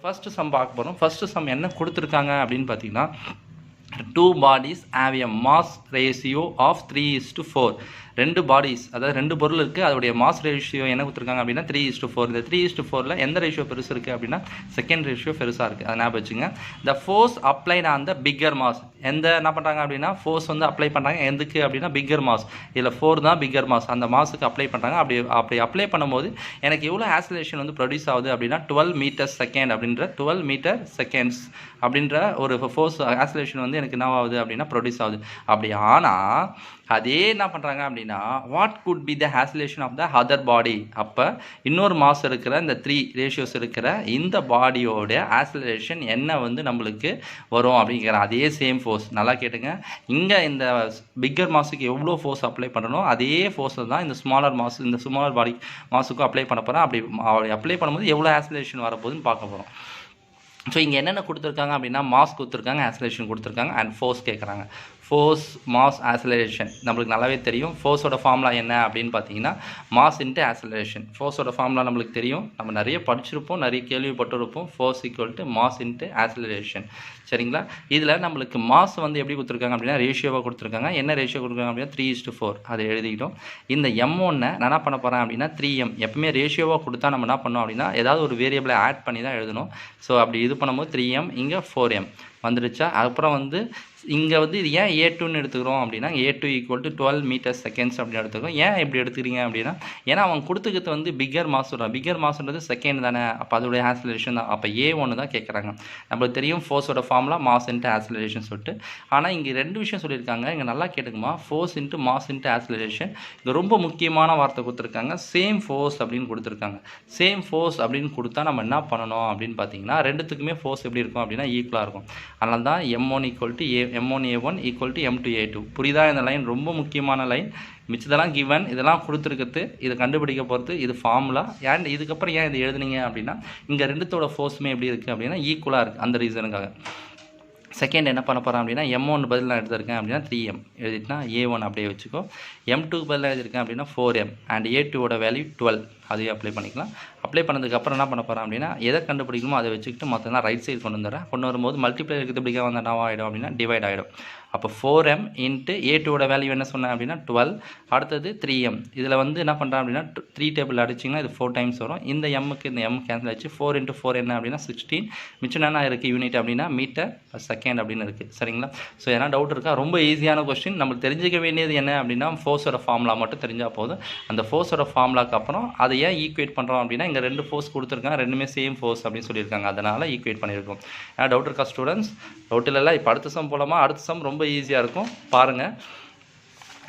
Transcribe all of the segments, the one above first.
First sum பார்க்க போகிறோம். First sum என்ன கொடுத்துருக்காங்க அப்படின்னு பார்த்தீங்கன்னா, 2 bodies have a mass ratio of 3:4. 2 bodies, அதாவது 2 பொருள் இருக்குது, அதோடைய மாஸ் ரேஷியோ என்ன கொடுத்துருக்காங்க அப்படின்னா 3:4. இந்த 3:4ல் எந்த ரேஷியோ பெருசு இருக்குது அப்படின்னா செகண்ட் ரேஷியோ பெருசாக இருக்குது. அதை ஞாபகம் வச்சுங்க. The force applied on the bigger mass, என்ன பண்ணுறாங்க அப்படின்னா ஃபோர்ஸ் வந்து அப்ளை பண்ணுறாங்க எதுக்கு அப்படின்னா பிக்கர் மாஸ். இதில் 4 தான் பிக்கர் மாஸ், அந்த மாஸுக்கு அப்ளை பண்ணுறாங்க. அப்படி அப்ளை பண்ணும்போது எனக்கு எவ்வளோ ஆக்சிலரேஷன் வந்து ப்ரொடியூஸ் ஆகுது அப்படின்னா 12 மீட்டர் செகண்ட் அப்படின்ற 12 மீட்டர் செகண்ட்ஸ் அப்படின்ற ஒரு ஃபோர்ஸ் ஆக்சிலரேஷன் வந்து எனக்கு என்ன ஆகுது அப்படின்னா ப்ரொடியூஸ் ஆகுது. அப்படி ஆனால் அதே என்ன பண்ணுறாங்க அப்படின்னா what could be the acceleration of the other body. அப்போ இன்னொரு மாஸ் இருக்கிற இந்த 3 ரேஷியோஸ் இருக்கிற இந்த பாடியோட ஆக்சிலரேஷன் என்ன வந்து நம்மளுக்கு வரும் அப்படிங்கிற அதே சேம் ஃபோர்ஸ். நல்லா கேட்டுங்க, இங்கே இந்த பிக்கர் மாஸுக்கு எவ்வளோ ஃபோர்ஸ் அப்ளை பண்ணணும் அதே ஃபோர்ஸில் தான் இந்த ஸ்மாலர் மாஸ், இந்த ஸ்மாலர் பாடி மாஸுக்கும் அப்ளை பண்ண போகிறேன். அப்படி அப்ளை பண்ணும்போது எவ்வளோ ஆக்சிலரேஷன் வரப்போகுதுன்னு பார்க்க போகிறோம். ஸோ இங்கே என்னென்ன கொடுத்துருக்காங்க அப்படின்னா மாஸ் கொடுத்துருக்காங்க, ஆக்சிலரேஷன் கொடுத்துருக்காங்க, அண்ட் ஃபோர்ஸ் கேட்குறாங்க. ஃபோர்ஸ், மாஸ், ஆக்சிலரேஷன் நம்மளுக்கு நல்லாவே தெரியும். ஃபோர்ஸோட ஃபார்முலா என்ன அப்படின்னு பார்த்தீங்கன்னா மாஸ் இன்ட்டு ஆக்சிலரேஷன். ஃபோர்ஸோட ஃபார்முலா நம்மளுக்கு தெரியும், நம்ம நிறைய படிச்சிருப்போம், நிறைய கேள்விப்பட்டிருப்போம். Force equal to mass into acceleration. சரிங்களா? இதில் நம்மளுக்கு மாஸ் வந்து எப்படி கொடுத்துருக்காங்க அப்படின்னா ரேஷியோவாக கொடுத்துருக்காங்க. என்ன ரேஷியோ கொடுக்குறாங்க அப்படின்னா 3:4. அதை எழுதிக்கிட்டோம். இந்த M1 நான் என்ன பண்ண போகிறேன் அப்படின்னா 3M. எப்பவுமே ரேஷியோவாக கொடுத்தா நம்ம என்ன பண்ணோம் அப்படின்னா ஏதாவது ஒரு வேரியபிளை ஆட் பண்ணி தான் எழுதணும். ஸோ அப்படி இது பண்ணும்போது 3M, இங்கே 4M வந்துடுச்சா. அப்புறம் வந்து இங்கே வந்து இது ஏன் A2ன்னு எடுத்துக்கிறோம் அப்படின்னா A2 equal to 12 metre seconds அப்படின்னு எடுத்துக்கிறோம். ஏன் இப்படி எடுத்துக்கிறீங்க அப்படின்னா ஏன்னா அவன் கொடுத்துக்கிறது வந்து பிக்கர் மாஸ் சொல்கிறான். பிக்கர் மாஸ்ன்றது செகண்ட் தானே, அப்போ அதோடைய ஆக்சிலரேஷன் தான். அப்போ A1 தான் கேட்குறாங்க. நம்மளுக்கு தெரியும் ஃபோர்ஸோட ஃபார்முலா மாஸ் இன்ட்டு ஆக்சிலரேஷன் சொல்லிட்டு. ஆனால் இங்கே 2 விஷயம் சொல்லியிருக்காங்க. இங்கே நல்லா கேட்டுக்குமா, force into mass into acceleration. இங்கே ரொம்ப முக்கியமான வார்த்தை கொடுத்துருக்காங்க, சேம் ஃபோர்ஸ் அப்படின்னு கொடுத்துருக்காங்க. சேம் ஃபோர்ஸ் அப்படின்னு கொடுத்தா நம்ம என்ன பண்ணணும் அப்படின்னு பார்த்தீங்கன்னா ரெண்டுத்துக்குமே ஃபோர்ஸ் எப்படி இருக்கும் அப்படின்னா ஈக்குவலாக இருக்கும். அதனால தான் M1 equal to M1A1 equal to M2A2. புரியுதா? இந்த லைன் ரொம்ப முக்கியமான லைன். மிச்சதெல்லாம் கிவன், இதெல்லாம் கொடுத்துருக்குது, இதை கண்டுபிடிக்க போகிறது இது ஃபார்முலா. அண்ட் இதுக்கப்புறம் ஏன் இது எழுதுனீங்க அப்படின்னா இங்கே ரெண்டுத்தோட ஃபோர்ஸுமே எப்படி இருக்குது அப்படின்னா ஈக்குவலாக இருக்குது. அந்த ரீசனுக்காக செகண்ட் என்ன பண்ண போகிறேன் அப்படின்னா M1 பதில் நான் எடுத்திருக்கேன் அப்படின்னா 3M எழுதிட்டுனா A1 அப்படியே வச்சுக்கோ. M2 பதில் எழுதியிருக்கேன் அப்படின்னா 4M அண்ட் A2ஓட வேல்யூ 12. அதையும் அப்ளை பண்ணிக்கலாம். அப்ளை பண்ணதுக்கப்புறம் என்ன பண்ண போகிறேன் அப்படின்னா எதை கண்டுபிடிக்கணுமோ அதை வச்சுக்கிட்டு மற்றெல்லாம் ரைட் சைடு கொண்டு வந்துடுறேன். கொண்டு வரும்போது மல்டிப்ளை இருக்கிறதுக்கு வந்து என்ன ஆகிடும் அப்படின்னா டிவைட் ஆகிடும். அப்போ 4M இன்ட்டு A2ஓட வேல்யூ என்ன சொன்னேன் அப்படின்னா 12. அடுத்தது 3M. இதில் வந்து என்ன பண்ணுறேன் அப்படின்னா 3 டேபிள் அடிச்சிங்கன்னா இது 4 டைம்ஸ் வரும். இந்த எம்முக்கு இந்த M கேன்சல் ஆச்சு. 4 × 4 என்ன அப்படின்னா 16. மிச்சம் என்ன இருக்குது யூனிட் அப்படின்னா மீட்டர் செகண்ட் அப்படின்னு இருக்குது. சரிங்களா? ஸோ எதனா டவுட் இருக்கா? ரொம்ப ஈஸியான கொஸ்டின். நம்மளுக்கு தெரிஞ்சிக்க வேண்டியது என்ன அப்படின்னா ஃபோர்ஸோட ஃபார்முலா மட்டும் தெரிஞ்சால் போதும். அந்த ஃபோர்ஸோட ஃபார்முலாக்கு அப்புறம் அதை ஏன் ஈக்குவேட் பண்ணுறோம் அப்படின்னா இங்கே 2 ஃபோர்ஸ் கொடுத்துருக்காங்க, ரெண்டுமே சேம் ஃபோர்ஸ் அப்படின்னு சொல்லியிருக்காங்க. அதனால் ஈக்குவேட் பண்ணியிருக்கோம். ஏன்னா டவுட் இருக்கா ஸ்டூடெண்ட்ஸ்? டவுட் இல்லைல்ல? இப்போ அடுத்த சம் போலாமா? அடுத்த சம் ரொம்ப ஈஸியாக இருக்கும், பாருங்கள்.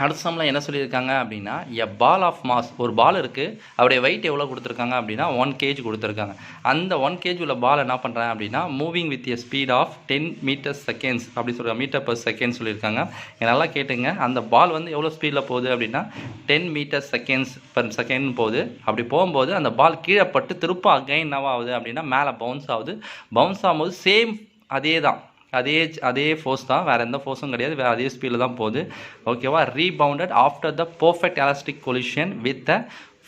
அடுத்த சம்மில் என்ன சொல்லியிருக்காங்க அப்படின்னா எ பால் ஆஃப் மாஸ், ஒரு பால் இருக்குது, அவருடைய வெயிட் எவ்வளோ கொடுத்துருக்காங்க அப்படின்னா 1 kg கொடுத்துருக்காங்க. அந்த 1 kg உள்ள பால் என்ன பண்ணுறேன் அப்படின்னா moving with a speed of 10 metre seconds அப்படி சொல்கிறாங்க. மீட்டர் பர் செகண்ட் சொல்லியிருக்காங்க. நல்லா கேட்டுங்க, அந்த பால் வந்து எவ்வளோ ஸ்பீடில் போகுது அப்படின்னா 10 மீட்டர் செகண்ட்ஸ் பர் செகண்ட் போகுது. அப்படி போகும்போது அந்த பால் கீழே பட்டு திரும்ப அகைன் என்னவாகுது அப்படின்னா மேலே பவுன்ஸ் ஆகுது. பவுன்ஸ் ஆகும்போது சேம் அதே ஃபோர்ஸ் தான், வேறு எந்த ஃபோர்ஸும் கிடையாது, வேறு அதே ஸ்பீடில் தான் போகுது. ஓகேவா? Rebounded after the perfect elastic collision with the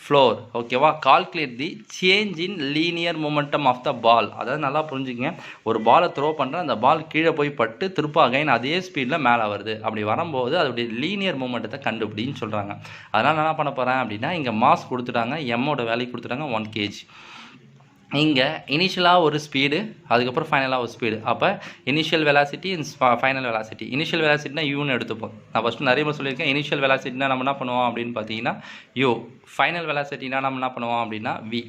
floor. ஓகேவா? Calculate the change in linear momentum of the ball. அதாவது நல்லா புரிஞ்சுங்க, ஒரு பாலை த்ரோ பண்ணுறேன், அந்த பால் கீழே போய் பட்டு திருப்ப அகைன் அதே ஸ்பீடில் மேலே வருது. அப்படி வரும்போது அதோடைய லீனியர் மூமெண்ட்டத்தை கண்டுபிடின்னு சொல்கிறாங்க. அதனால் என்ன பண்ண போகிறேன் அப்படின்னா இங்கே மாஸ் கொடுத்துட்டாங்க, எம்மோட வேல்யூ கொடுத்துட்டாங்க 1 kg. இங்கே இனிஷியலாக ஒரு ஸ்பீடு, அதுக்கப்புறம் ஃபைனலாக ஒரு ஸ்பீடு. அப்போ initial velocity final velocity. Initial வெலாசிட்டினா யூன்னு எடுத்துப்போம். நான் ஃபஸ்ட்டு நிறைய முறை சொல்லியிருக்கேன். இனிஷியல் வெலாசிட்டினா நம்ம என்ன பண்ணுவோம் அப்படின்னு பார்த்தீங்கன்னா யூ. ஃபைனல் வெலாசிட்டினா நம்ம என்ன பண்ணுவோம் அப்படின்னா V.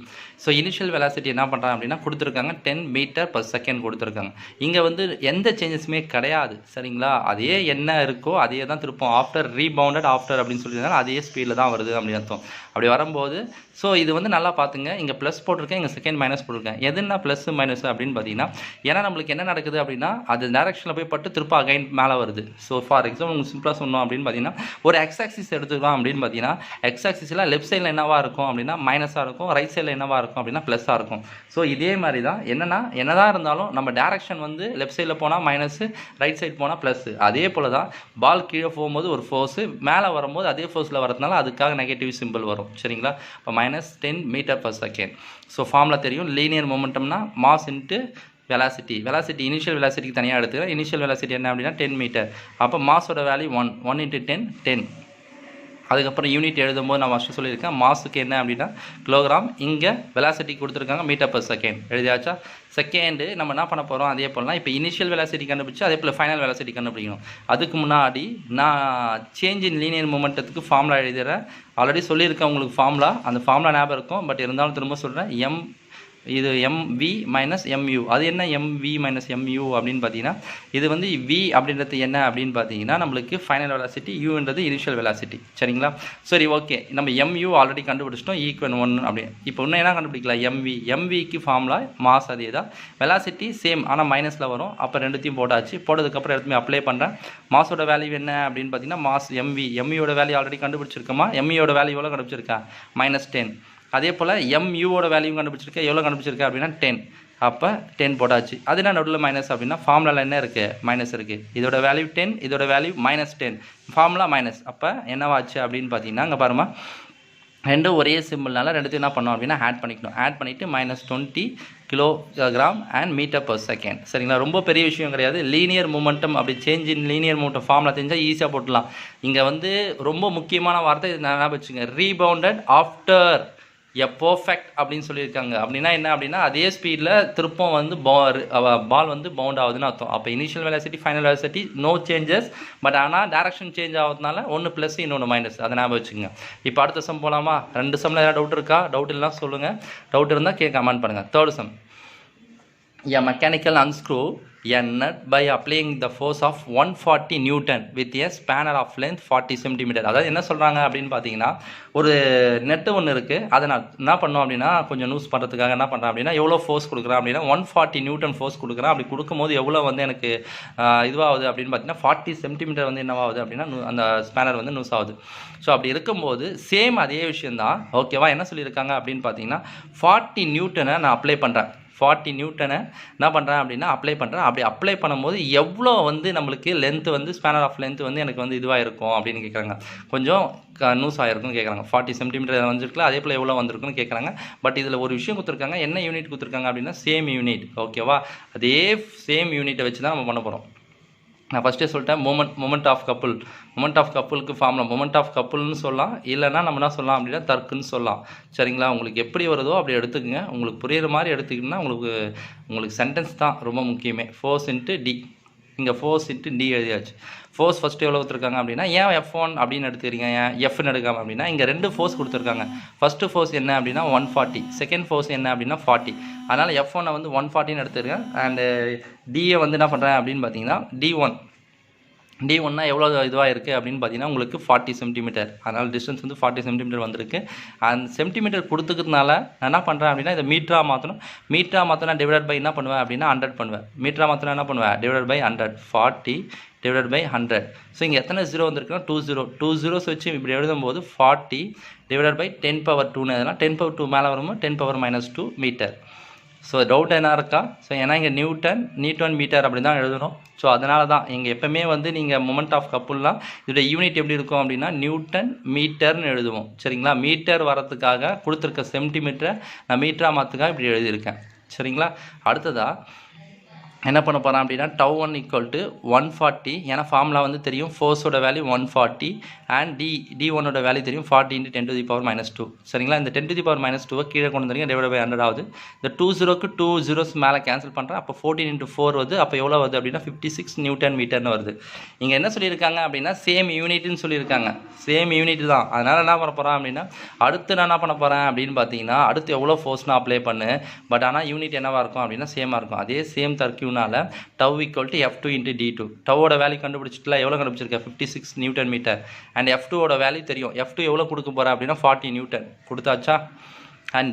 ஸோ இனிஷியல் வெலாசிட்டி என்ன பண்ணுறாங்க அப்படின்னா கொடுத்துருக்காங்க 10 மீட்டர் பர் செகண்ட் கொடுத்துருக்காங்க. இங்கே வந்து எந்த சேஞ்சஸுமே கிடையாது. சரிங்களா? அதே என்ன இருக்கோ அதே தான் திருப்போம். ஆஃப்டர் ரீபவுண்டட் ஆஃப்டர் அப்படின்னு சொல்லியிருந்தாலும் அதே ஸ்பீடில் தான் வருது அப்படின்னு அர்த்தம். அப்படி வரும்போது ஸோ இது வந்து நல்லா பார்த்துங்க, இங்கே ப்ளஸ் போட்டிருக்கேன், இங்கே செகண்ட் மைனஸ் போட்டிருக்கேன். எதுனா ப்ளஸ் மைனஸ் அப்படின்னு பார்த்தீங்கன்னா ஏன்னா நம்மளுக்கு என்ன நடக்குது அப்படின்னா அது டேரக்ஷனில் போய் பட்டு திருப்ப அகைன் மேலே வருது. ஸோ ஃபார் எக்ஸாம்பிள் உங்களுக்கு சிம்பிளாக சொன்னோம் அப்படின்னு பார்த்தீங்கன்னா ஒரு எக்ஸ் ஆக்சிஸ் எடுத்துக்கலாம் அப்படின்னு பார்த்தீங்கன்னா எக்ஸ் ஆக்சிஸில் லெஃப்ட் சைடில் என்னவாக இருக்கும் அப்படின்னா மைனஸாக இருக்கும், ரைட் சைடில் என்னவாக இருக்கும் அப்படின்னா ப்ளஸ்ஸாக இருக்கும். ஸோ இதே மாதிரி தான் என்னதான் இருந்தாலும் நம்ம டேரக்ஷன் வந்து லெஃப்ட் சைடில் போனால் மைனஸு, ரைட் சைடு போனால் ப்ளஸ்ஸு. அதே போல் தான் பால் கீழே போகும்போது ஒரு ஃபோர்ஸு, மேலே வரும்போது அதே ஃபோர்ஸில் வரதுனால அதுக்காக நெகட்டிவ் சிம்பிள் வரும். சரிங்களா? இப்போ -10 metre per second. So formula தெரியும். தெரியும். லீனியர் மொமெண்டம்னா மாஸ் இன்ட்டு வெலாசிட்டி இனிஷியல் வெலாசிட்டிக்கு தனியாக எடுத்துக்கிறேன். இனிஷியல் வெலாசிட்டி என்ன அப்படின்னா 10 மீட்டர். அப்போ மாஸோட வேல்யூ 1 × 10. அதுக்கப்புறம் யூனிட் எழுதும்போது நான் ஃபஸ்ட்டு சொல்லியிருக்கேன், மாஸுக்கு என்ன அப்படின்னா கிலோகிராம், இங்கே வெலாசிட்டி கொடுத்துருக்காங்க மீட்டர் பர் செகண்ட். எழுதியாச்சா? செகண்டு நம்ம என்ன பண்ண போகிறோம், அதே போலலாம் இப்போ இனிஷியல் வெலாசிட்டி கண்டுபிடிச்சி அதே போல் ஃபைனல் வெலாசிட்டி கண்டுபிடிக்கணும். அதுக்கு முன்னாடி நான் சேஞ்ச் இன் லீனியர் மொமெண்டத்துக்கு ஃபார்முலா எழுதிடுறேன். ஆல்ரெடி சொல்லியிருக்கேன் உங்களுக்கு ஃபார்முலா, அந்த ஃபார்முலா ஞாபகம் இருக்கும். பட் இருந்தாலும் திரும்ப சொல்கிறேன், இது mv மைனஸ் mu. அது என்ன mv மைனஸ் mu அப்படின்னு பார்த்தீங்கன்னா, இது வந்து v அப்படின்றது என்ன அப்படின்னு பார்த்தீங்கன்னா நம்மளுக்கு ஃபைனல் வெலாசிட்டி, uன்றது இனிஷியல் வெலாசிட்டி. சரிங்களா? சரி, ஓகே. நம்ம mu ஆல்ரெடி கண்டுபிடிச்சிட்டோம், ஈக்குவல் 1 அப்படி. இப்போ இன்னும் என்ன கண்டுபிடிக்கலாம், mvக்கு ஃபார்முலா மாஸ் அதே தான், வெலாசிட்டி சேம் ஆனால் மைனஸில் வரும். அப்போ ரெண்டுத்தையும் போட்டாச்சு. போட்டதுக்கப்புறம் எடுத்துமே அப்ளை பண்ணுறேன். மாஸோட வேல்யூ என்ன அப்படின்னு பார்த்தீங்கன்னா மாஸ் mvயோட வேல்யூ ஆல்ரெடி கண்டுபிடிச்சிருக்கோமா, mvயோட வேல்யூ எவ்வளோ கண்டுபிடிச்சிருக்கா, -10. அதே போல் muவோட வேல்யூ கண்டுபிடிச்சிருக்கேன், எவ்வளோ கண்டுபிடிச்சிருக்கேன் அப்படின்னா 10. அப்போ 10 போட்டாச்சு. அது என்ன நடுவில் மைனஸ் அப்படின்னா ஃபார்முலாவில் என்ன இருக்குது, மைனஸ் இருக்குது. இதோட வேல்யூ 10, இதோட வேல்யூ -10, ஃபார்முலா மைனஸ். அப்போ என்னவாச்சு அப்படின்னு பார்த்தீங்கன்னா இங்கே பாருமா, ரெண்டும் ஒரே சிம்பிள்னால ரெண்டுத்தையும் என்ன பண்ணோம் அப்படின்னா ஆட் பண்ணிக்கணும். ஆட் பண்ணிவிட்டு -20 kilogram and metre per second. சரிங்களா? ரொம்ப பெரிய விஷயம் கிடையாது. லீனியர் மூமெண்டம் அப்படி change in linear momentum formula தெரிஞ்சால் ஈஸியாக போட்டுடலாம். இங்கே வந்து ரொம்ப முக்கியமான வார்த்தை இது, நான் வச்சுங்க, ரீபவுண்டட் ஆஃப்டர் பெர்ஃபெக்ட் அப்படின்னு சொல்லியிருக்காங்க. அப்படின்னா என்ன அப்படின்னா அதே ஸ்பீடில் திருப்பம் வந்து பால் வந்து பவுண்ட் ஆகுதுன்னு அர்த்தம். அப்போ initial velocity final velocity no changes. But ஆனால் டேரக்ஷன் சேஞ்ச் ஆகுதுனால ஒன்று ப்ளஸ் இன்னொன்று மைனஸ். அதை ஞாபகம் வச்சுங்க. இப்போ அடுத்த சம் போகலாமா? 2 சம்மில் ஏதாவது டவுட் இருக்கா? டவுட் இல்லைனா சொல்லுங்கள். டவுட் இருந்தால் கமெண்ட் பண்ணுங்கள். 3rd sum, a mechanical unscrew a nut by applying the force of 140 Newton with a spanner of length 40 cm. அதாவது என்ன சொல்கிறாங்க அப்படின்னு பார்த்தீங்கன்னா, ஒரு நெட்டு ஒன்று இருக்குது. அதை நான் என்ன பண்ணோம் அப்படின்னா கொஞ்சம் லூஸ் பண்ணுறதுக்காக என்ன பண்ணுறேன் அப்படின்னா எவ்வளோ ஃபோர்ஸ் கொடுக்குறேன் அப்படின்னா 140 Newton ஃபோர்ஸ் கொடுக்குறேன். அப்படி கொடுக்கும்போது எவ்வளோ வந்து எனக்கு இதுவாகுது அப்படின்னு பார்த்தீங்கன்னா 40 cm வந்து என்னவாகுது அப்படின்னா அந்த ஸ்பேனர் வந்து லூஸ் ஆகுது. ஸோ அப்படி இருக்கும்போது சேம் அதே விஷயந்தான். ஓகேவா? என்ன சொல்லியிருக்காங்க அப்படின்னு பார்த்தீங்கன்னா 40 நியூட்டனை நான் அப்ளை பண்ணுறேன். 40 நியூட்டனை என்ன பண்ணுறேன் அப்படின்னா அப்ளை பண்ணுறேன். அப்படி அப்ளை பண்ணும்போது எவ்வளோ வந்து நம்மளுக்கு லென்த்து வந்து ஸ்பேனர் ஆஃப் லென்த் வந்து எனக்கு வந்து இதுவாக இருக்கும் அப்படின்னு கேட்குறாங்க. கொஞ்சம் நூஸ் ஆகிருக்குன்னு கேட்குறாங்க. 40 சென்டிமீட்டர் வந்துருக்குல, அதே போல் எவ்வளோ வந்திருக்குன்னு கேட்குறாங்க. பட் இதில் ஒரு விஷயம் கொடுத்துருக்காங்க. என்ன யூனிட் கொடுத்துருக்காங்க அப்படின்னா சேம் யூனிட். ஓகேவா? அதே சேம் யூனிட்டை வச்சு தான் நம்ம பண்ண போகிறோம். நான் ஃபஸ்ட்டே சொல்லிட்டேன், மொமெண்ட் ஆஃப் கப்புளுக்கு ஃபார்முலா மொமெண்ட் ஆஃப் கப்புள்னு சொல்லலாம், இல்லைனா நம்ம என்ன சொல்லலாம் அப்படின்னா தர்க்குன்னு சொல்லலாம். சரிங்களா? உங்களுக்கு எப்படி வருதோ அப்படி எடுத்துக்கங்க. உங்களுக்கு புரியுற மாதிரி எடுத்துக்கிட்டிங்கன்னா உங்களுக்கு சென்டென்ஸ் தான் ரொம்ப முக்கியமே. ஃபோர்ஸ் இன்ட்டு டி, இங்கே ஃபோர்ஸ் இன்ட்டு டி எழுதியாச்சு. ஃபோர்ஸ் ஃபஸ்ட்டு எவ்வளோ கொடுத்துருக்காங்க அப்படின்னா ஏன் F1 அப்படின்னு எடுத்துக்கிறீங்க, ஏன் எஃப்னு எடுக்காமல் அப்படின்னா இங்கே 2 ஃபோர்ஸ் கொடுத்துருக்காங்க. ஃபஸ்ட்டு ஃபோர்ஸ் என்ன அப்படின்னா 140, செகண்ட் ஃபோர்ஸ் என்ன அப்படின்னா 40. அதனால் F1 வந்து 140ன்னு எடுத்துருக்கேன். அண்டு டியை வந்து என்ன பண்ணுறேன் அப்படின்னு பார்த்தீங்கன்னா D1னா எவ்வளோ இதுவாக இருக்குது அப்படின்னு பார்த்தீங்கன்னா உங்களுக்கு 40 சென்டிமீட்டர். அதனால் டிஸ்டன்ஸ் வந்து 40 சென்டிமீட்டர் வந்திருக்கு. அந்த சென்டிமீட்டர் கொடுத்துக்கிறதுனால நான் என்ன பண்ணுறேன் அப்படின்னா இதை மீட்டராக மாற்றணும். மீட்டராக டிவைட் பை என்ன பண்ணுவேன் அப்படின்னா 100 பண்ணுவேன். மீட்டராக மாற்றினா என்ன பண்ணுவேன், divide by 100, 40 divide by 100. So இங்கே எத்தனை ஜீரோ வந்திருக்குன்னா 2 ஜீரோஸ் வச்சு இப்படி எழுதும்போது 40 டிவைட் பை 10^2ன்னு எதுனா 10^2 மேலே வரும்போது 10^-2 மீட்டர். ஸோ டவுட் என்ன இருக்கா? ஸோ ஏன்னா இங்கே நியூட்டன் மீட்டர் அப்படி தான் எழுதணும். ஸோ அதனால தான் இங்கே எப்போவுமே வந்து நீங்கள் மொமெண்ட் ஆஃப் கப்புள்லாம் இதோட யூனிட் எப்படி இருக்கும் அப்படின்னா நியூட்டன் மீட்டர்னு எழுதுவோம். சரிங்களா? மீட்டர் வரத்துக்காக கொடுத்துருக்க சென்டிமீட்டரை நான் மீட்டராக மாற்றுக்காக இப்படி எழுதியிருக்கேன். சரிங்களா? அடுத்ததாக என்ன பண்ண போகிறேன் அப்படின்னா τ1 = 140. ஏன்னா ஃபார்முலா வந்து தெரியும், ஃபோர்ஸோட வேல்யூ 140 அண்ட் D1ஓட வேல்யூ தெரியும் 40 × 10⁻². சரிங்களா? இந்த 10⁻²வை கீழே கொண்டு வந்துருங்க, டிவைட் பை 100 ஆகுது. இந்த 2 0க்கு 2 zeros மேலே கேன்சல் பண்ணுறேன். அப்போ 14 × 4 வருது. அப்போ எவ்வளோ வருது அப்படின்னா 56 நியூட்டன் மீட்டர்னு வருது. இங்கே என்ன சொல்லியிருக்காங்க அப்படின்னா சேம் யூனிட்னு சொல்லியிருக்காங்க. சேம் யூனிட் தான். அதனால் என்ன பண்ண போகிறேன் அப்படின்னா அடுத்து நான் என்ன பண்ண போகிறேன் அப்படின்னு பார்த்தீங்கன்னா அடுத்து எவ்வளோ ஃபோர்ஸ்னா அப்ளை பண்ணு. பட் ஆனால் யூனிட் என்னவாக இருக்கும் அப்படின்னா சேமாக இருக்கும். அதே சேம் தர்க்கியூனால τ = F2 × D2. டவோட வேல்யூ கண்டுபிடிச்சிட்டுல எவ்வளோ கண்டுபிடிச்சிருக்கேன் 56 நியூட்டன் மீட்டர். அண்ட் F2ஓட வேல்யூ தெரியும். F2 எவ்வளோ கொடுக்க போகிறேன் அப்படின்னா 40 நியூட்டன் கொடுத்தாச்சா. அண்ட்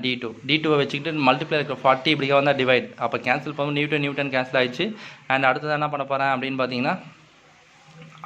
D2வை வச்சுக்கிட்டு மல்டிப்ளை இருக்கிற 40 இப்படி வந்தால் டிவைட். அப்போ கேன்சல் பண்ணும்போது நியூட்டன் கேன்சல் ஆயிடுச்சு. அண்ட் அடுத்தது என்ன பண்ண போகிறேன் அப்படின்னு பார்த்தீங்கன்னா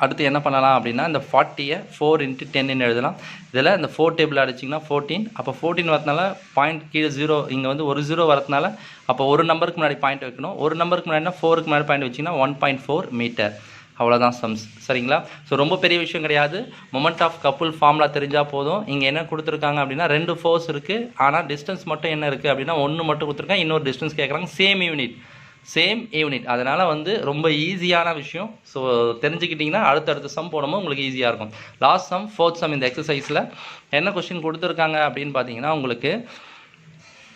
அடுத்து என்ன பண்ணலாம் அப்படின்னா இந்த 40யை 4 × 10ன்னு எழுதலாம். இதில் இந்த 4 டேபிள் அடிச்சிங்கன்னா 14. அப்போ 14 வரதுனால பாயிண்ட் கீழே 0, இங்கே வந்து ஒரு 0 வரதுனால அப்போ ஒரு நம்பருக்கு முன்னாடி பாயிண்ட் வைக்கணும். ஒரு நம்பருக்கு முன்னாடினா 4க்கு முன்னாடி பாயிண்ட் வச்சிங்கன்னா 1.4 மீட்டர். அவ்வளோதான் சம்ஸ். சரிங்களா? ஸோ ரொம்ப பெரிய விஷயம் கிடையாது. மொமெண்ட் ஆஃப் கப்புள் ஃபார்முலா தெரிஞ்சால் போதும். இங்கே என்ன கொடுத்துருக்காங்க அப்படின்னா 2 ஃபோர்ஸ் இருக்குது, ஆனால் டிஸ்டன்ஸ் மட்டும் என்ன இருக்குது அப்படின்னா 1 மட்டும் கொடுத்துருக்காங்க, இன்னொரு டிஸ்டன்ஸ் கேட்குறாங்க, சேம் யூனிட். அதனால் வந்து ரொம்ப ஈஸியான விஷயம். ஸோ தெரிஞ்சுக்கிட்டிங்கன்னா அடுத்தடுத்த சம் போடும்போது உங்களுக்கு ஈஸியாக இருக்கும். லாஸ்ட் சம், 4th சம் இந்த எக்ஸசைஸில் என்ன கொஸ்டின் கொடுத்துருக்காங்க அப்படின்னு பார்த்தீங்கன்னா உங்களுக்கு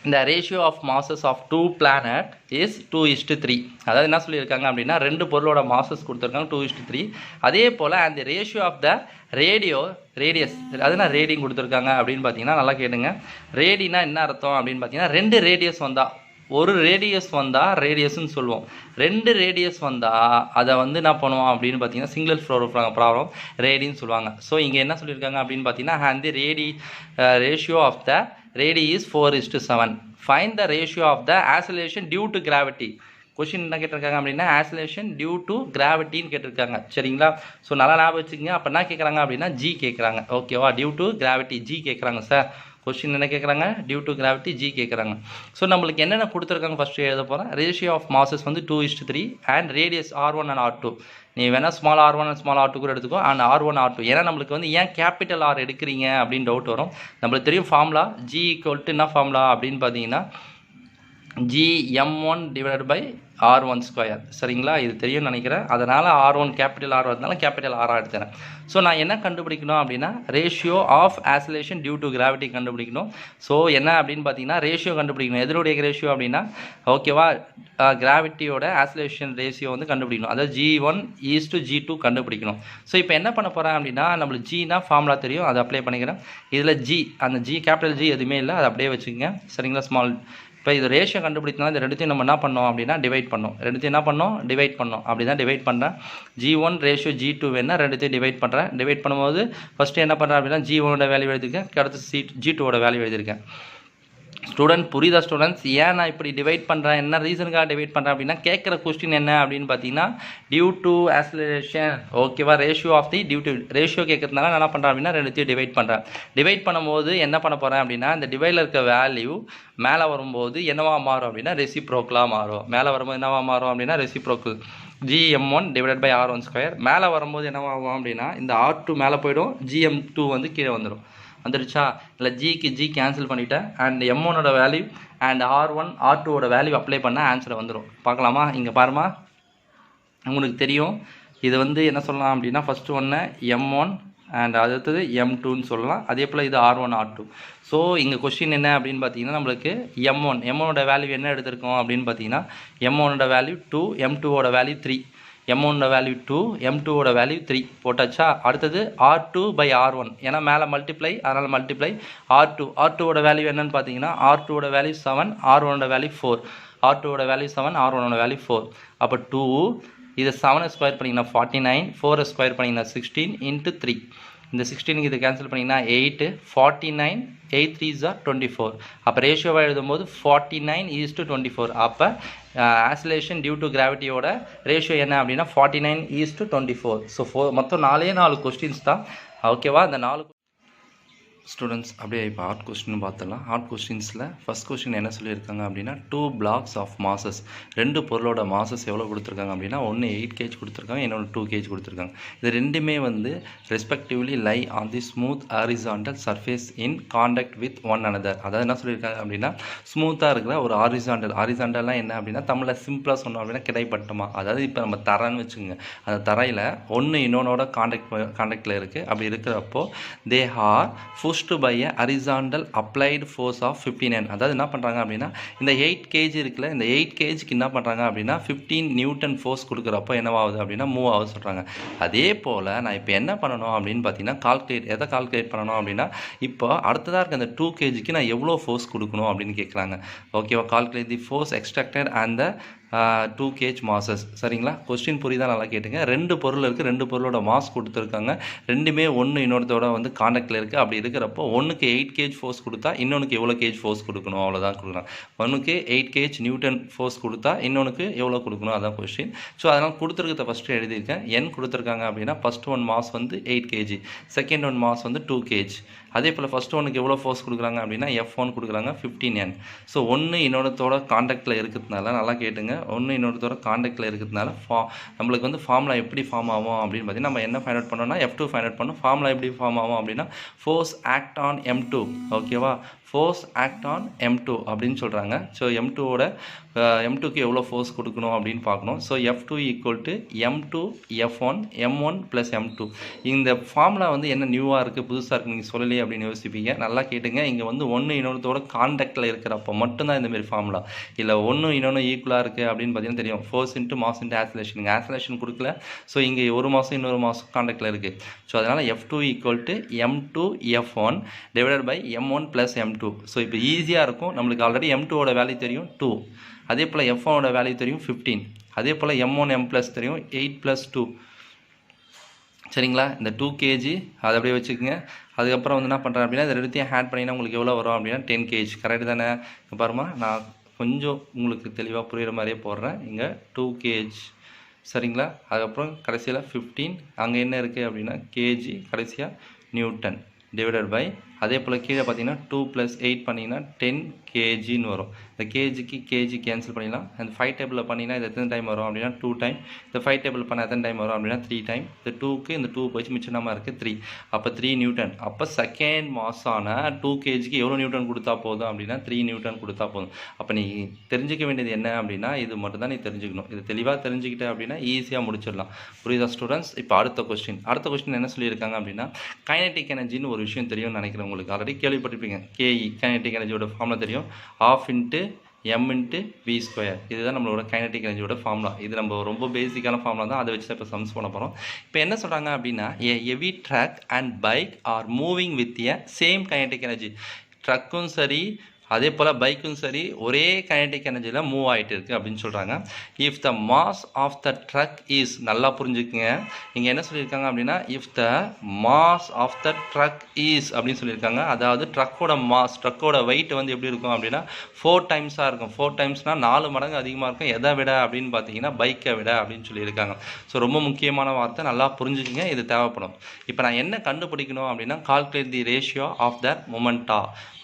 இந்த ratio of masses of 2 planet is 2:3. அதாவது என்ன சொல்லியிருக்காங்க அப்படின்னா 2 பொருளோட மாசஸ் கொடுத்துருக்காங்க 2:3. அதே போல் அந்த ரேஷியோ ஆஃப் த ரேடியஸ் அது நான் ரேடிங் கொடுத்துருக்காங்க அப்படின்னு பார்த்தீங்கன்னா நல்லா கேட்டுங்க. ரேடினா என்ன அர்த்தம் அப்படின்னு பார்த்தீங்கன்னா 2 ரேடியஸ் வந்தால், ஒரு ரேடியஸ் வந்தால் ரேடியஸ்ன்னு சொல்லுவோம், 2 ரேடியஸ் வந்தால் அதை வந்து என்ன பண்ணுவோம் அப்படின்னு பார்த்தீங்கன்னா சிங்கிள் ப்ராப்ளம் ரேடின்னு சொல்லுவாங்க. ஸோ இங்கே என்ன சொல்லியிருக்காங்க அப்படின்னு பார்த்தீங்கன்னா and the ratio of the radii is 4:7. Find the ratio of the oscillation due to gravity. Question என்ன கேட்டிருக்காங்க அப்படின்னா ஆசிலேஷன் டியூ டு கிராவிட்டின்னு கேட்டிருக்காங்க. சரிங்களா? ஸோ நல்லா ஞாபகம் வச்சுக்கோங்க. அப்போ என்ன கேட்குறாங்க அப்படின்னா ஜி கேட்குறாங்க. ஓகேவா? டியூ டு கிராவிட்டி ஜி கேட்குறாங்க சார். கொஸ்டின் என்ன கேட்குறாங்க? டியூ டு கிராவிட்டி ஜி கேட்குறாங்க. ஸோ நம்மளுக்கு என்னென்ன கொடுத்துருக்காங்க ஃபஸ்ட்டு எழுத போகிறேன். ரேஷியோ ஆஃப் மாசஸ் வந்து 2:3 and radius R1 and R2. நீ வேணால் small R1 and small R2 கூட எடுத்துக்கோ, அண்ட் R1 R2. ஏன்னா நம்மளுக்கு வந்து ஏன் கேபிட்டல் R எடுக்கிறீங்க அப்படின்னு டவுட் வரும். நம்மளுக்கு தெரியும் ஃபார்முலா G = என்ன ஃபார்முலா அப்படின்னு பார்த்தீங்கன்னா GM1 டிவைடட் பை R1². சரிங்களா? இது தெரியும்னு நினைக்கிறேன். அதனால் R1 கேபிட்டல் R வரதுனால கேபிட்டல் R எடுத்துறேன். ஸோ நான் என்ன கண்டுபிடிக்கணும் அப்படின்னா ratio of oscillation due to gravity கண்டுபிடிக்கணும். ஸோ என்ன அப்படின்னு பார்த்தீங்கன்னா ரேஷியோ கண்டுபிடிக்கணும். எதனுடைய ரேஷியோ அப்படின்னா ஓகேவா கிராவிட்டியோட ஆசிலேஷன் ரேஷியோ வந்து கண்டுபிடிக்கணும். அதாவது G1:G2 கண்டுபிடிக்கணும். ஸோ இப்போ என்ன பண்ண போகிறேன் அப்படின்னா நம்மளுக்கு ஜினா ஃபார்முலா தெரியும், அதை அப்ளை பண்ணிக்கிறேன். இதில் ஜி அந்த ஜி கேபிட்டல் ஜி எதுவுமே இல்லை, அதை அப்படியே வச்சுக்கோங்க. சரிங்களா? ஸ்மால் இப்போ இது ரேஷியோ கண்டுபிடிச்சனால இந்த ரெண்டுத்தையும் நம்ம என்ன பண்ணோம் அப்படின்னா டிவைட் பண்ணோம். டிவைட் பண்ணோம். அப்படி தான் டிவைட் பண்ணுறேன். G1 ரேஷியோ G2 வேணா ரெண்டுத்தையும் டிவைட் பண்ணுறேன். டிவைட் பண்ணும்போது ஃபஸ்ட்டு என்ன பண்ணுறேன் அப்படின்னா G1ஓட வேல்யூ எழுதிருக்கேன், அடுத்து G2ஓட வேல்யூ எழுதியிருக்கேன். ஸ்டூடெண்ட் புரியுதா ஸ்டூடெண்ட்ஸ்? ஏன் நான் இப்படி டிவைட் பண்ணுறேன், என்ன ரீசனுக்காக டிவைட் பண்ணுறேன் அப்படின்னா கேட்குற கொஸ்டின் என்ன அப்படின்னு பார்த்தீங்கன்னா டியூ டு ஆசிலேஷன். ஓகேவா? Ratio of the due to ratio கேட்கறதுனால நான் என்ன பண்ணுறேன் அப்படின்னா ரெண்டுத்தையும் டிவைட் பண்ணுறேன். டிவைட் பண்ணும்போது என்ன பண்ண போகிறேன் அப்படின்னா இந்த டிவைடில் இருக்க வேல்யூ மேலே வரும்போது என்னவா மாறும் அப்படின்னா ரெசிப்ரோக்கலாக மாறும். மேலே வரும்போது என்னவா மாறும் அப்படின்னா reciprocal GM1 divided by R1². மேலே வரும்போது என்னவாகும் அப்படின்னா இந்த R2 மேலே போயிடும், GM2 வந்து கீழே வந்துருச்சா? இல்லை ஜிக்கு ஜி கேன்சல் பண்ணிவிட்டேன் அண்ட் M1ஓட வேல்யூ அண்ட் R1 R2ஓட வேல்யூ அப்ளை பண்ணால் ஆன்சர் வந்துடும். பார்க்கலாமா? இங்கே பாருமா, உங்களுக்கு தெரியும் இது வந்து என்ன சொல்லலாம் அப்படின்னா ஃபஸ்ட்டு ஒன்று M1 அண்ட் அடுத்தது M2ன்னு சொல்லலாம். அதே போல் இது R1 R2. ஸோ இங்கே கொஸ்டின் என்ன அப்படின்னு பார்த்தீங்கன்னா நம்மளுக்கு M1ஓட வேல்யூ என்ன எடுத்திருக்கோம் அப்படின்னு பார்த்தீங்கன்னா M1ஓட வேல்யூ 2, M2ஓட வேல்யூ 3. M1ஓட வேல்யூ 2, M2ஓட வேல்யூ 3 போட்டாச்சா? அடுத்தது R2/R1, ஏன்னா மேலே மல்டிப்ளை, அதனால் மல்டிப்ளை R2ஓட வேல்யூ என்னன்னு பார்த்தீங்கன்னா R2ஓட வேல்யூ 7, R1ஓட வேல்யூ 4. R2ஓட வேல்யூ 7, R1ஓட வேல்யூ 4. அப்போ 2 இது 7 ஸ்கொயர் பண்ணிங்கன்னா 49, 4 ஸ்கொயர் பண்ணிங்கன்னா 16 × 3. இந்த 16க்கு இது கேன்சல் பண்ணிங்கன்னா 8, 49, 8 3s are 24. அப்போ ரேஷியோவாக எழுதும்போது 49:24. அப்போ ஆசிலேஷன் டியூ டு கிராவிட்டியோட ரேஷியோ என்ன அப்படின்னா 49:24. ஸோ மொத்தம் 4 கொஸ்டின்ஸ் தான். ஓகேவா? அந்த 4 ஸ்டூடெண்ட்ஸ் அப்படியே இப்போ ஹார்ட் கொஸ்டின் பார்த்துடலாம். ஹார்ட் கொஸ்டின்ஸில் ஃபஸ்ட் கொஸ்டின் என்ன சொல்லியிருக்காங்க அப்படின்னா 2 blocks ஆஃப் மாசஸ், 2 பொருளோட மாசஸ் எவ்வளோ கொடுத்துருக்காங்க அப்படின்னா ஒன்று 8 kg கொடுத்துருக்காங்க, இன்னொன்று 2 kg கொடுத்துருக்காங்க. இது ரெண்டுமே வந்து respectively lie on the smooth horizontal surface in contact with one another. அதாவது என்ன சொல்லியிருக்காங்க அப்படின்னா ஸ்மூத்தாக இருக்கிற ஒரு ஹாரிசான்டல்லாம் என்ன அப்படின்னா தமிழில் சிம்பிளாக சொன்னோம் அப்படின்னா கிடைப்பட்டமா. அதாவது இப்போ நம்ம தரைன்னு வச்சுக்கோங்க, அந்த தரையில் ஒன்று இன்னொன்னோட காண்டாக்டில் இருக்குது. அப்படி இருக்கிறப்போ they are pushed by a horizontal applied force of 15N. அதாவது என்ன பண்ணுறாங்க அப்படின்னா இந்த 8 kg இருக்குல்ல, இந்த 8 kgக்கு என்ன பண்ணுறாங்க அப்படின்னா 15 நியூட்டன் ஃபோர்ஸ் கொடுக்குறப்போ என்னவாகுது அப்படின்னா மூவ் ஆகுது சொல்கிறாங்க. அதே போல் நான் இப்போ என்ன பண்ணணும் அப்படின்னு பார்த்தீங்கன்னா எதை கால்குலேட் பண்ணணும் அப்படின்னா இப்போ அடுத்ததாக இருக்க அந்த 2 kgக்கு நான் எவ்வளோ ஃபோர்ஸ் கொடுக்கணும் அப்படின்னு கேட்குறாங்க. ஓகேவா? Calculate the force extracted and the 2 kg masses. சரிங்களா? கொஸ்டின் புரியுதா? நல்லா கேட்டுங்க. 2 பொருள் இருக்குது, 2 பொருளோட மாஸ் கொடுத்துருக்காங்க, ரெண்டுமே ஒன்று இன்னொருத்தோட வந்து காண்டாக்டில் இருக்குது. அப்படி இருக்கிறப்போ ஒன்றுக்கு 8 kg ஃபோர்ஸ் கொடுத்தா இன்னொன்றுக்கு எவ்வளோ கேஜ் ஃபோர்ஸ் கொடுக்கணும், அவ்வளோதான் கொடுக்குறாங்க. ஒன்றுக்கு 8 kg நியூட்டன் ஃபோர்ஸ் கொடுத்தா இன்னொன்றுக்கு எவ்வளோ கொடுக்கணும், அதான் கொஸ்டின். ஸோ அதனால் கொடுத்துருக்கிறத ஃபஸ்ட்டு எழுதியிருக்கேன். என் கொடுத்துருக்காங்க அப்படின்னா ஃபஸ்ட் ஒன் மாஸ் வந்து 8 kg, செகண்ட் ஒன் மாஸ் வந்து 2 kg. அதே போல் ஃபஸ்ட்டு ஒன்றுக்கு எவ்வளோ ஃபோர்ஸ் கொடுக்குறாங்க அப்படின்னா F1 கொடுக்குறாங்க 15N. ஸோ ஒன்று இன்னொருத்தோட காண்டாக்டில் இருக்கிறதுனால நல்லா கேட்டுங்க, ஒன்று இன்னொருத்தோட காண்டாக்டில் இருக்கிறதுனால நம்மளுக்கு வந்து ஃபார்முலா எப்படி ஃபார்ம் ஆகும் அப்படின்னு பார்த்தீங்கன்னா நம்ம என்ன ஃபைண்ட் அவுட் பண்ணோம்னா F2 ஃபைண்ட் அவுட் பண்ணோம். ஃபார்முலா எப்படி ஃபார்ம் ஆகும் அப்படின்னா ஃபோர்ஸ் ஆக்ட் ஆன் M2, ஓகேவா, ஃபோர்ஸ் ஆக்ட் ஆன் M2 அப்படின்னு சொல்கிறாங்க. ஸோ M2க்கு எவ்வளோ ஃபோர்ஸ் கொடுக்கணும் அப்படின்னு பார்க்கணும். So F2 equal to M2 F1 M1 plus M2. இந்த ஃபார்முலா வந்து என்ன நியூவாக இருக்குது, புதுசாக இருக்குது, நீங்கள் சொல்லலையே அப்படின்னு யோசிப்பீங்க. நல்லா கேட்டுங்க, இங்கே வந்து ஒன்று இன்னொருத்தோட காண்டாக்டில் இருக்கிறப்போ மட்டும்தான் இந்தமாரி ஃபார்முலா. இல்லை ஒன்று இன்னொன்று ஈக்குவலாக இருக்குது அப்படின்னு பார்த்தீங்கன்னா தெரியும், force into mass into oscillation. இங்கே ஆக்சிலேஷன் கொடுக்கல, ஸோ இங்கே ஒரு மாதம் இன்னொரு மாதம் காண்டாக்டில் இருக்குது. ஸோ அதனால் F2 equal to M2 F1 divided by M1 plus M2. So இப்போ ஈஸியாக இருக்கும், நம்மளுக்கு ஆல்ரெடி M2ஓட வேல்யூ தெரியும் 2, அதே போல் F1ஓட வேல்யூ தெரியும் 15, அதே போல் M1 M ப்ளஸ் தெரியும் 8 + 2. சரிங்களா, இந்த 2 kg அதை அப்படியே வச்சுக்கோங்க. அதுக்கப்புறம் வந்து என்ன பண்ணுறேன் அப்படின்னா இது ரெண்டுத்தையும் ஆட் பண்ணிங்கன்னா உங்களுக்கு எவ்வளோ வரும் அப்படின்னா 10 kg. கரெக்டு தானே? பாருமா, நான் கொஞ்சம் உங்களுக்கு தெளிவாக புரிகிற மாதிரியே போடுறேன். இங்கே 2 kg, சரிங்களா. அதுக்கப்புறம் கடைசியில் 15, அங்கே என்ன இருக்குது அப்படின்னா kg, கடைசியாக நியூட்டன் டிவைடட் பை, அதே போல் கீழே பார்த்தீங்கன்னா 2 + 8 பண்ணிங்கன்னா 10 kgன்னு வரும். இந்த கேஜிக்கு கேஜி கேன்சல் பண்ணிடலாம். அந்த 5 டேபிளில் பண்ணிங்கன்னா இது எத்தனை டைம் வரும் அப்படின்னா 2 டைம். இந்த 5 டேபிள் பண்ண எத்தனை டைம் வரும் அப்படின்னா 3 டைம். இந்த 2க்கு இந்த 2 போச்சு, மிச்சமாக இருக்குது 3. அப்போ 3 நியூட்டன். அப்போ செகண்ட் மாஸான 2 kgக்கு எவ்வளோ நியூட்டன் கொடுத்தா போதும் அப்படின்னா 3 நியூட்டன் கொடுத்தா போதும். அப்போ நீ தெரிஞ்சிக்க வேண்டியது என்ன அப்படின்னா இது மட்டும் தான் நீ தெரிஞ்சுக்கணும். இது தெளிவாக தெரிஞ்சுக்கிட்ட அப்படின்னா ஈஸியாக முடிச்சிடலாம். புரியுதா ஸ்டூடெண்ட்ஸ்? இப்போ அடுத்த கொஸ்டின் என்ன சொல்லியிருக்காங்க அப்படின்னா கைனடிக் எனர்ஜின்னு ஒரு விஷயம் தெரியும்னு நினைக்கிறேன். உங்களுக்கு ஆல்ரெடி கேள்விப்பட்டிருப்பீங்க. KE கைனடிக் எனர்ஜியோட ஃபார்முலா தெரியும், 12 m × v². இதுதான் நம்மளோட கைனடிக் எனர்ஜியோட ஃபார்முலா. இது நம்ம ரொம்ப பேசிக்கான ஃபார்முலா தான், அதை வச்சு தான் இப்போ சம்ஸ் பண்ண போகிறோம். இப்போ என்ன சொல்கிறாங்க அப்படின்னா a heavy truck and bike are moving with a same kinetic energy. ட்ரக்கும் சரி அதே போல் பைக்கும் சரி ஒரே கைனடிக் எனர்ஜியில் மூவ் ஆகிட்டு இருக்குது அப்படின்னு சொல்கிறாங்க. If the mass of the truck is, நல்லா புரிஞ்சுக்குங்க, இங்கே என்ன சொல்லியிருக்காங்க அப்படின்னா if the mass of the truck is அப்படின்னு சொல்லியிருக்காங்க. அதாவது ட்ரக்கோட மாஸ், ட்ரக்கோட வெயிட் வந்து எப்படி இருக்கும் அப்படின்னா 4 டைம்ஸாக இருக்கும். 4 டைம்ஸ்னால் 4 மடங்கு அதிகமாக இருக்கும். எதை விட அப்படின்னு பார்த்தீங்கன்னா பைக்கை விட அப்படின்னு சொல்லியிருக்காங்க. ஸோ ரொம்ப முக்கியமான வார்த்தை, நல்லா புரிஞ்சுக்குங்க, இது தேவைப்படும். இப்போ நான் என்ன கண்டுபிடிக்கணும் அப்படின்னா calculate the ratio of the momenta.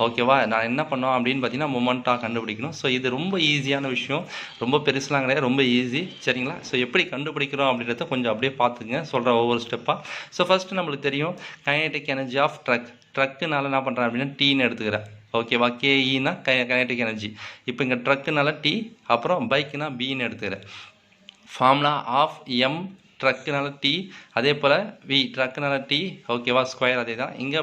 ஓகேவா, நான் என்ன பண்ணோம் அப்படின்னு பார்த்தீங்கன்னா மொமெண்டா கண்டுபிடிக்கணும். ஸோ இது ரொம்ப ஈஸியான விஷயம், ரொம்ப பெருசுலாம் கிடையாது, ரொம்ப ஈஸி. சரிங்களா, ஸோ எப்படி கண்டுபிடிக்கிறோம் அப்படின்றத கொஞ்சம் அப்படியே பார்த்துங்க, சொல்கிறேன் ஒவ்வொரு ஸ்டெப்பாக. ஸோ ஃபஸ்ட்டு நம்மளுக்கு தெரியும் கைனடிக் எனர்ஜி ஆஃப் ட்ரக்குனால என்ன பண்ணுறேன் அப்படின்னா டீன்னு எடுத்துக்கிறேன். ஓகேவா, கேஇனா கைனடிக் எனர்ஜி. இப்போ இங்கே ட்ரக்குனால டி, அப்புறம் பைக்குனா பின்னு எடுத்துக்கிறேன். ஃபார்முலா ஆஃப் எம் ட்ரக்குனால டி, அதே போல் வி ட்ரக்குனால டி, ஓகேவா, ஸ்கொயர் அதே தான். இங்கே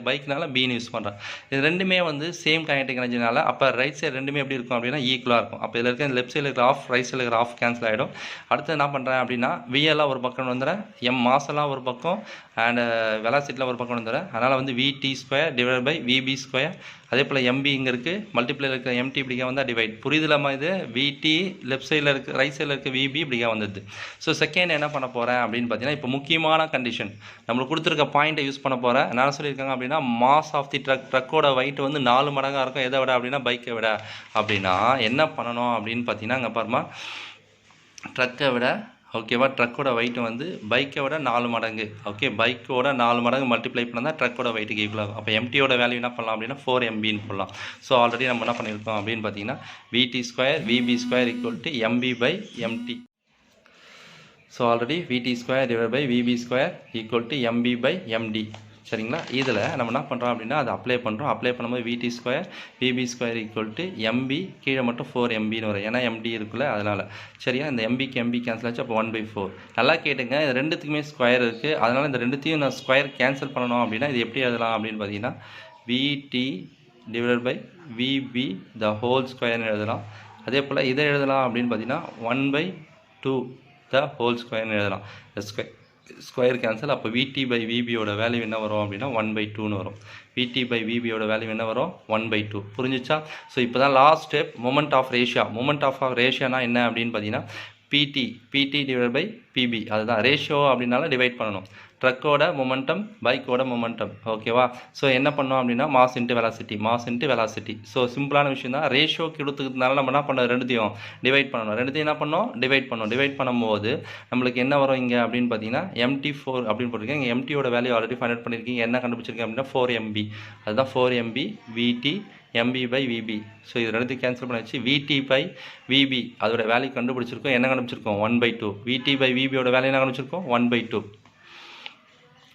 பைக்னால பின்னு யூஸ் பண்ணுறேன். இது ரெண்டுமே வந்து சேம் கைனடிக் எனர்ஜினால அப்போ ரைட் சைடு ரெண்டுமே எப்படி இருக்கும் அப்படின்னா ஈக்குவலாக இருக்கும். அப்போ இதில் இருக்க லெஃப்ட் சைடில் இருக்கிற ஆஃப், ரைட் சைடில் இருக்கிற ஆஃப் கேன்சல் ஆகிடும். அடுத்து என்ன பண்ணுறேன் அப்படின்னா விஎல்லாம் ஒரு பக்கம் வந்துடுறேன், எம் மாசெல்லாம் ஒரு பக்கம், அண்ட் வெலாசிட்டியில் ஒரு பக்கம் வந்துடுறேன். அதனால் வந்து VT² டிவைட் பை VB². அதே போல் MB இங்கே இருக்குது, மல்டிப்ளைல இருக்கிற MT இப்படிக்கா வந்தால் டிவைட். புரியுதுலாமா? இது VT லெஃப்ட் சைடில் இருக்குது, ரைட் சைடில் இருக்க VB இப்படிக்கா வந்தது. ஸோ செகண்ட் என்ன பண்ண போகிறேன் அப்படின்னு பார்த்தீங்கன்னா இப்போ முக்கியமான கண்டிஷன் நம்மளுக்கு கொடுத்துருக்க பாயிண்ட்டை யூஸ் பண்ண போகிறேன். என்ன சொல்லியிருக்காங்க அப்படின்னா மாஸ் ஆஃப் தி ட்ரக்கோட வெயிட் வந்து 4 மடங்காக இருக்கும். எதை விட அப்படின்னா பைக்கை விட. அப்படின்னா என்ன பண்ணணும் அப்படின்னு பார்த்தீங்கன்னா அங்கே பாருமா, ட்ரக்கை விட, ஓகேவா, ட்ரக்கோட வெயிட் வந்து பைக்கை விட 4 மடங்கு. ஓகே, பைக்கோட 4 மடங்கு மல்டிப்ளை பண்ணால் ட்ரக்கோட வெயிட்டுக்கு ஈக்குவல் ஆகும். அப்போ எம்டியோட வேல்யூ என்ன பண்ணலாம் அப்படின்னா 4 MBன்னு போடலாம். ஸோ ஆல்ரெடி நம்ம என்ன பண்ணியிருக்கோம் அப்படின்னு பார்த்தீங்கன்னா VT² VB² = MB/MT. So already VT² divide by VB² = MB/MD. சரிங்களா, இதில் நம்ம என்ன பண்ணுறோம் அப்படின்னா அதை அப்ளை பண்ணுறோம். அப்ளை பண்ணும்போது VT² VB² = MB, கீழே மட்டும் 4 MBன்னு வரும், ஏன்னா MD இருக்குல்ல அதனால். சரியா, இந்த MBக்கு MB கேன்சல் ஆச்சு, அப்போ 1/4. நல்லா கேட்டுங்க, இது ரெண்டுத்துக்குமே ஸ்கொயர் இருக்குது. அதனால் இந்த ரெண்டுத்தையும் நான் ஸ்கொயர் கேன்சல் பண்ணணும் அப்படின்னா இது எப்படி எழுதலாம் அப்படின்னு பார்த்தீங்கன்னா VT divide by VB the whole ஸ்கொயர்னு எழுதலாம். அதே போல் இதை எழுதலாம் அப்படின்னு பார்த்தீங்கன்னா 1/2 த ஹோல் ஸ்கொயர்னு எழுதலாம். Square cancel. அப்போ VT/VBயோட வேல்யூ என்ன வரும் அப்படின்னா 1/2ன்னு வரும். VT/VBயோட வேல்யூ என்ன வரும் 1/2. புரிஞ்சிச்சா? ஸோ இப்போ தான் last step moment of ratio. Moment of ரேஷியானா என்ன அப்படின்னு பார்த்தீங்கன்னா பிடி டிவைட் பை பிபி, அதுதான் ரேஷியோ அப்படின்னால டிவைட் பண்ணணும். ட்ரக்கோட மொமெண்டம் பைக்கோட மொமெண்டம், ஓகேவா? ஸோ என்ன பண்ணோம் அப்படின்னா மாஸ் இன்ட்டு வெலாசிட்டி. ஸோ சிம்பிளான விஷயம் தான். ரேஷியோ கொடுத்துக்கிறதுனால நம்ம என்ன பண்ணோம், ரெண்டுத்தையும் டிவைட் என்ன பண்ணோம், டிவைட் பண்ணும்போது நம்மளுக்கு என்ன வரும் இங்கே அப்படின்னு பார்த்தீங்கன்னா MT4 அப்படின்னு போட்டிருக்கேன். இங்கே MTயோட வேல்யூ ஆல்ரெடி ஃபைண்ட் அவுட் பண்ணியிருக்கீங்க. என்ன கண்டுபிடிச்சிருக்கேன் அப்படின்னா 4 MB, அதுதான் 4 MB VT MB by VB. So இது ரெண்டுத்தையும் கேன்சல் பண்ணிச்சு. VT by VB அதோட வேல்யூ கண்டுபிடிச்சிருக்கோம். என்ன கண்டுபிடிச்சிருக்கோம், 1/2. VT by VBயோட வேல்யூ என்ன கண்டுபிடிச்சிருக்கோம், 1/2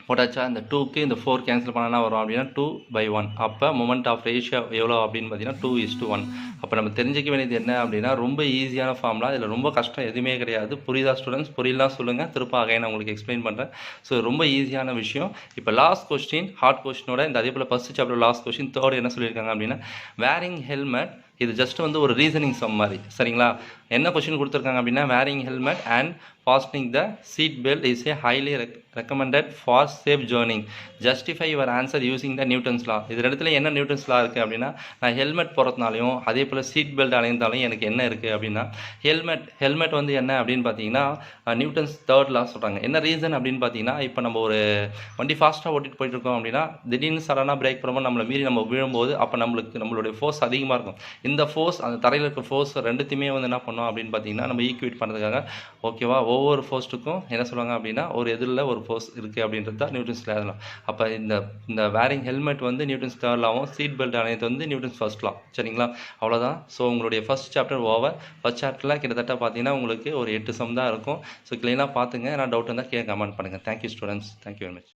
போட்டாச்சா? இந்த 2க்கு இந்த 4 கேன்சல் பண்ணனா வரும் அப்படின்னா 2/1. அப்போ மொமெண்ட் ஆஃப் ரேஷியோ எவ்வளோ அப்படின்னு பார்த்தீங்கன்னா 2:1. அப்போ நம்ம தெரிஞ்சிக்க வேண்டியது என்ன அப்படின்னா ரொம்ப ஈஸியான ஃபார்முலா, இதில் ரொம்ப கஷ்டம் எதுவுமே கிடையாது. புரியுதா ஸ்டூடெண்ட்ஸ்? புரியலாம் சொல்லுங்கள், திருப்ப நான் உங்களுக்கு எக்ஸ்பிளைன் பண்ணுறேன். ஸோ ரொம்ப ஈஸியான விஷயம். இப்போ லாஸ்ட் கொஸ்டின் ஹார்ட் கொஸ்டினோட இந்த அதே போல் first chapter last question third என்ன சொல்லியிருக்காங்க அப்படின்னா வேரிங் ஹெல்மெட். இது ஜஸ்ட் வந்து ஒரு ரீசனிங் சம் மாதிரி, சரிங்களா? என்ன கொஸ்டின் கொடுத்துருக்காங்க அப்படின்னா wearing helmet and fastening the seat belt is a highly recommended for safe journey. Justify your answer using the Newton's law. இது இடத்துல என்ன நியூட்டன்ஸ் லா இருக்குது அப்படின்னா நான் ஹெல்மெட் போகிறதுனாலையும் அதே போல் சீட் பெல்ட் அணிந்தாலையும் எனக்கு என்ன இருக்குது அப்படின்னா ஹெல்மெட் வந்து என்ன அப்படின்னு பார்த்தீங்கன்னா நியூட்டன்ஸ் தேர்ட் லா சொல்கிறாங்க. என்ன ரீசன் அப்படின்னு பார்த்தீங்கன்னா இப்போ நம்ம ஒரு வண்டி ஃபாஸ்ட்டாக ஓட்டிட்டு போயிட்டு இருக்கோம் அப்படின்னா திடீர்னு சடனாக பிரேக் பண்ணும்போது நம்மளை மீறி நம்ம விழும்போது அப்போ நம்மளுடைய ஃபோர்ஸ் அதிகமாக இருக்கும். இந்த ஃபோர்ஸ் அந்த தரையில் இருக்க ஃபோர்ஸ் ரெண்டுத்தையுமே வந்து என்ன பண்ணோம் அப்படின்னு பார்த்தீங்கன்னா நம்ம ஈக்குவேட் பண்ணுறதுக்காக, ஓகேவா, ஒவ்வொரு ஃபோர்ஸ்ட்டுக்கும் என்ன சொல்லுவாங்க அப்படின்னா ஒரு எதிரில் ஒரு ஃபோர்ஸ் இருக்குது அப்படின்றது தான் நியூட்டன்ஸ் லா. அப்போ இந்த வேரிங் ஹெல்மெட் வந்து நியூட்டன்ஸ் தேர்ட் லாவும் சீட் பெல்ட் அணையது வந்து நியூட்டன்ஸ் ஃபர்ஸ்ட் லா, சரிங்களா? அவ்வளோதான். ஸோ உங்களுடைய ஃபர்ஸ்ட் சாப்டர் ஓவர். ஃபர்ஸ்ட் சாப்டரில் கிட்டத்தட்ட பார்த்தீங்கன்னா உங்களுக்கு ஒரு 8 சம் தான் இருக்கும். ஸோ கிளீனாக பார்த்துங்க. நான் டவுட் இருந்தால் கீழே கமெண்ட் பண்ணுங்கள். Thank you students, thank you very much.